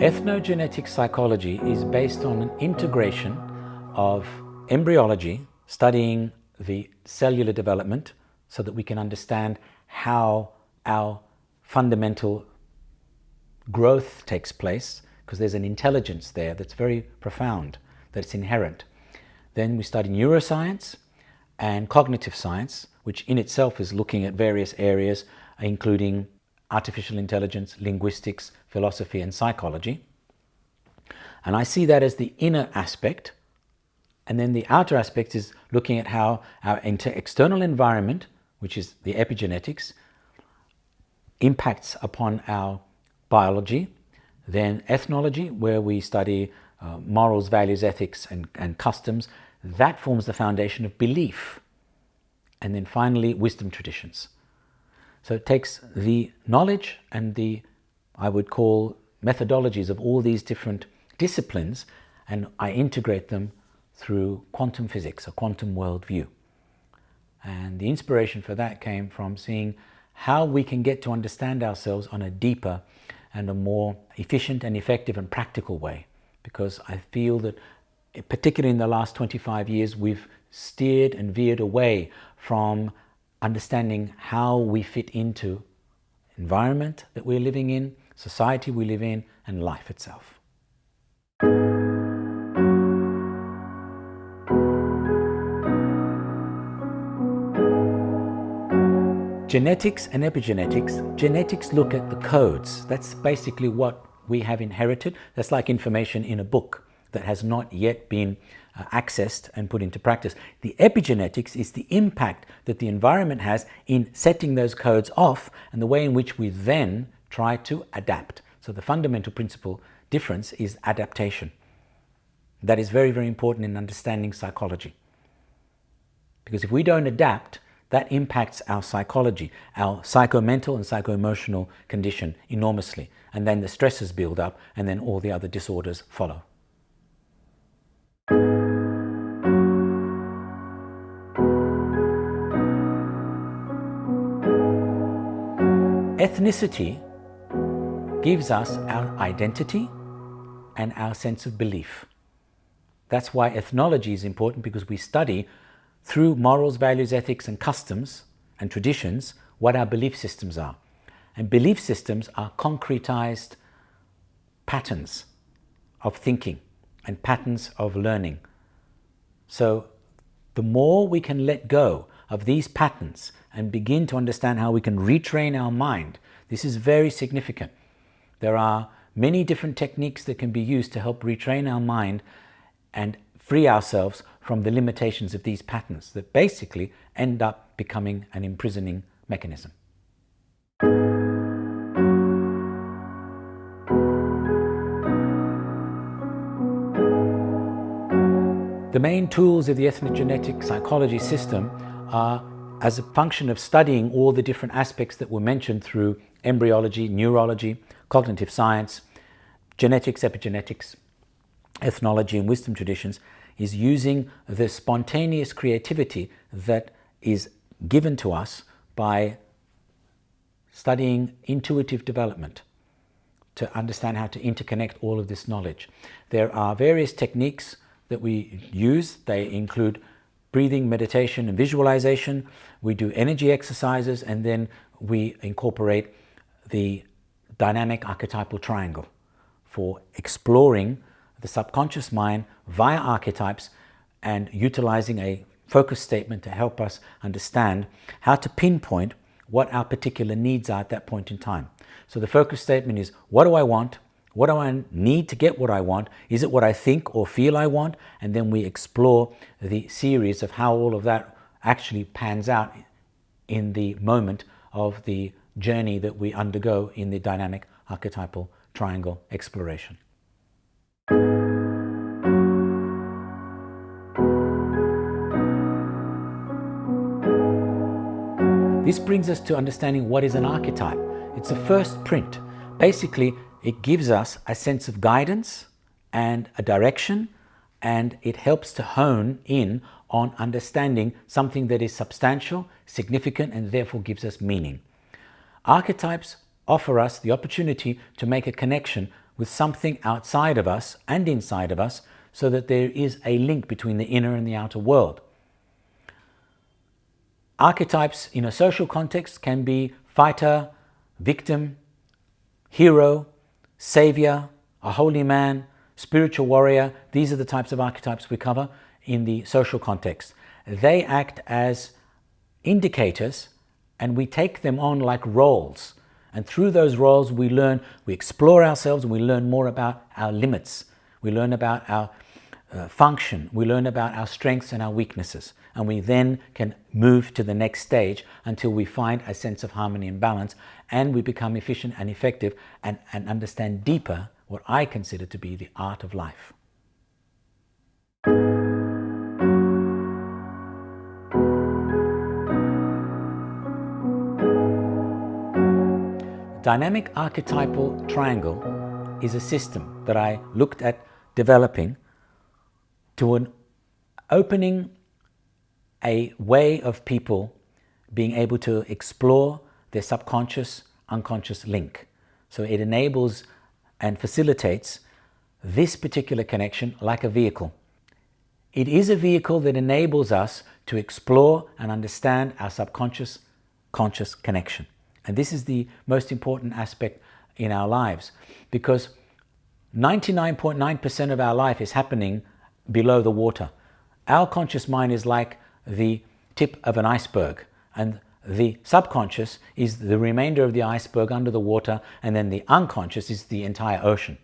Ethnogenetic psychology is based on an integration of embryology, studying the cellular development so that we can understand how our fundamental growth takes place, because there's an intelligence there that's very profound, that's inherent. Then we study neuroscience and cognitive science, which in itself is looking at various areas, including artificial intelligence, linguistics, philosophy, and psychology. And I see that as the inner aspect. And then the outer aspect is looking at how our external environment, which is the epigenetics, impacts upon our biology. Then ethnology, where we study morals, values, ethics, and customs. That forms the foundation of belief. And then finally, wisdom traditions. So it takes the knowledge and the, I would call, methodologies of all these different disciplines, and I integrate them through quantum physics, a quantum worldview. And the inspiration for that came from seeing how we can get to understand ourselves on a deeper and a more efficient and effective and practical way. Because I feel that, particularly in the last 25 years, we've steered and veered away from understanding how we fit into environment that we're living in, society we live in, and life itself. Genetics and epigenetics. Genetics look at the codes. That's basically what we have inherited. That's like information in a book that has not yet been accessed and put into practice. The epigenetics is the impact that the environment has in setting those codes off, and the way in which we then try to adapt. So the fundamental principle difference is adaptation. That is very, very important in understanding psychology. Because if we don't adapt, that impacts our psychology, our psychomental and psycho-emotional condition enormously. And then the stresses build up, and then all the other disorders follow. Ethnicity gives us our identity and our sense of belief. That's why ethnology is important, because we study through morals, values, ethics, and customs and traditions what our belief systems are. And belief systems are concretized patterns of thinking and patterns of learning. So the more we can let go of these patterns and begin to understand how we can retrain our mind, this is very significant. There are many different techniques that can be used to help retrain our mind and free ourselves from the limitations of these patterns that basically end up becoming an imprisoning mechanism. The main tools of the ethnogenetic psychology system are, as a function of studying all the different aspects that were mentioned through embryology, neurology, cognitive science, genetics, epigenetics, ethnology, and wisdom traditions, is using the spontaneous creativity that is given to us by studying intuitive development to understand how to interconnect all of this knowledge. There are various techniques that we use. They include breathing, meditation, and visualization. We do energy exercises, and then we incorporate the Dynamic Archetypal Triangle for exploring the subconscious mind via archetypes and utilizing a focus statement to help us understand how to pinpoint what our particular needs are at that point in time. So the focus statement is, what do I want? What do I need to get what I want? Is it what I think or feel I want? And then we explore the series of how all of that actually pans out in the moment of the journey that we undergo in the Dynamic Archetypal Triangle exploration. This brings us to understanding what is an archetype. It's a first print. Basically, it gives us a sense of guidance and a direction, and it helps to hone in on understanding something that is substantial, significant, and therefore gives us meaning. Archetypes offer us the opportunity to make a connection with something outside of us and inside of us, so that there is a link between the inner and the outer world. Archetypes in a social context can be fighter, victim, hero, savior, a holy man, spiritual warrior. These are the types of archetypes we cover in the social context. They act as indicators, and we take them on like roles. And through those roles we learn, we explore ourselves, and we learn more about our limits. We learn about our function. We learn about our strengths and our weaknesses. And we then can move to the next stage until we find a sense of harmony and balance, and we become efficient and effective and understand deeper what I consider to be the art of life. Dynamic Archetypal Triangle is a system that I looked at developing to opening a way of people being able to explore their subconscious, unconscious link. So it enables and facilitates this particular connection like a vehicle. It is a vehicle that enables us to explore and understand our subconscious, conscious connection. And this is the most important aspect in our lives, because 99.9% of our life is happening below the water. Our conscious mind is like the tip of an iceberg, and the subconscious is the remainder of the iceberg under the water, and then the unconscious is the entire ocean.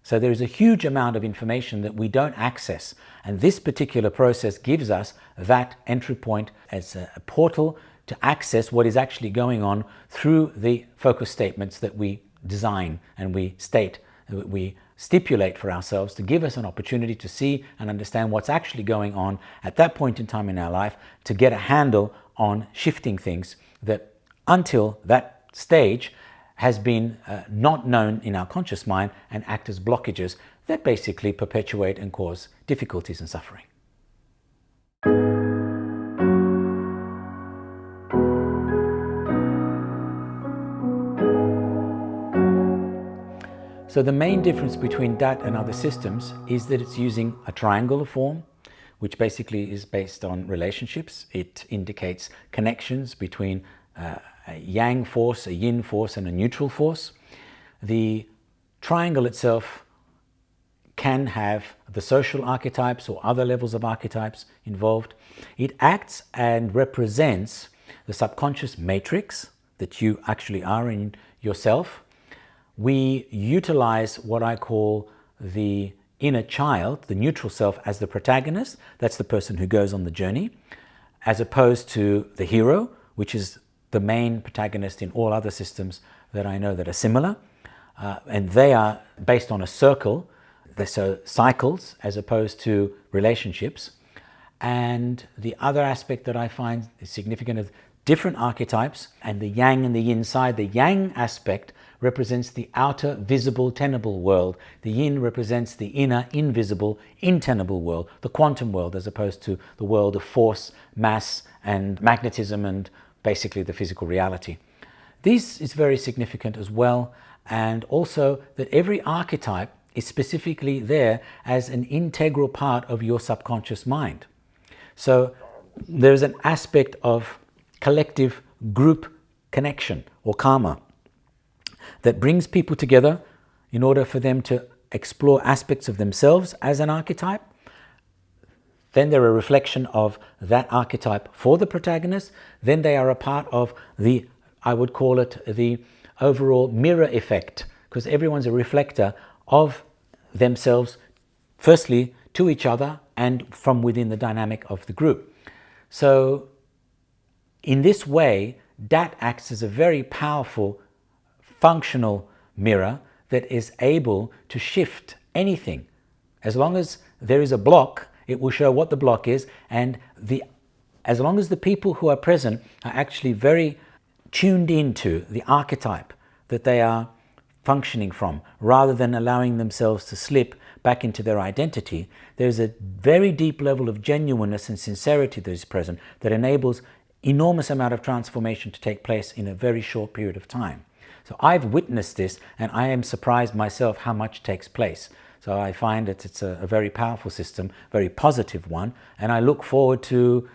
So there is a huge amount of information that we don't access, and this particular process gives us that entry point as a portal to access what is actually going on through the focus statements that we design and we state, we stipulate for ourselves to give us an opportunity to see and understand what's actually going on at that point in time in our life, to get a handle on shifting things that until that stage has been not known in our conscious mind, and act as blockages that basically perpetuate and cause difficulties and suffering. So the main difference between DAT and other systems is that it's using a triangular form, which basically is based on relationships. It indicates connections between a yang force, a yin force, and a neutral force. The triangle itself can have the social archetypes or other levels of archetypes involved. It acts and represents the subconscious matrix that you actually are in yourself. We utilize what I call the inner child, the neutral self, as the protagonist. That's the person who goes on the journey, as opposed to the hero, which is the main protagonist in all other systems that I know that are similar. And they are based on a circle, so cycles, as opposed to relationships. And the other aspect that I find is significant of different archetypes and the yang and the yin side. The yang aspect represents the outer visible tenable world. The yin represents the inner invisible intenable world, the quantum world, as opposed to the world of force, mass and magnetism, and basically the physical reality. This is very significant as well, and also that every archetype is specifically there as an integral part of your subconscious mind. So there's an aspect of collective group connection or karma that brings people together in order for them to explore aspects of themselves as an archetype. Then they're a reflection of that archetype for the protagonist. Then they are a part of the, I would call it, the overall mirror effect, because everyone's a reflector of themselves, firstly to each other and from within the dynamic of the group. So in this way, DAT acts as a very powerful functional mirror that is able to shift anything. As long as there is a block, it will show what the block is, and as long as the people who are present are actually very tuned into the archetype that they are functioning from, rather than allowing themselves to slip back into their identity, there's a very deep level of genuineness and sincerity that is present that enables enormous amount of transformation to take place in a very short period of time. So I've witnessed this, and I am surprised myself how much takes place. So I find that it's a very powerful system, very positive one, and I look forward to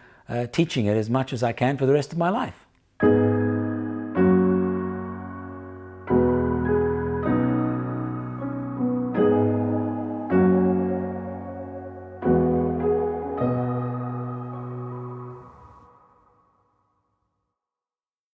teaching it as much as I can for the rest of my life.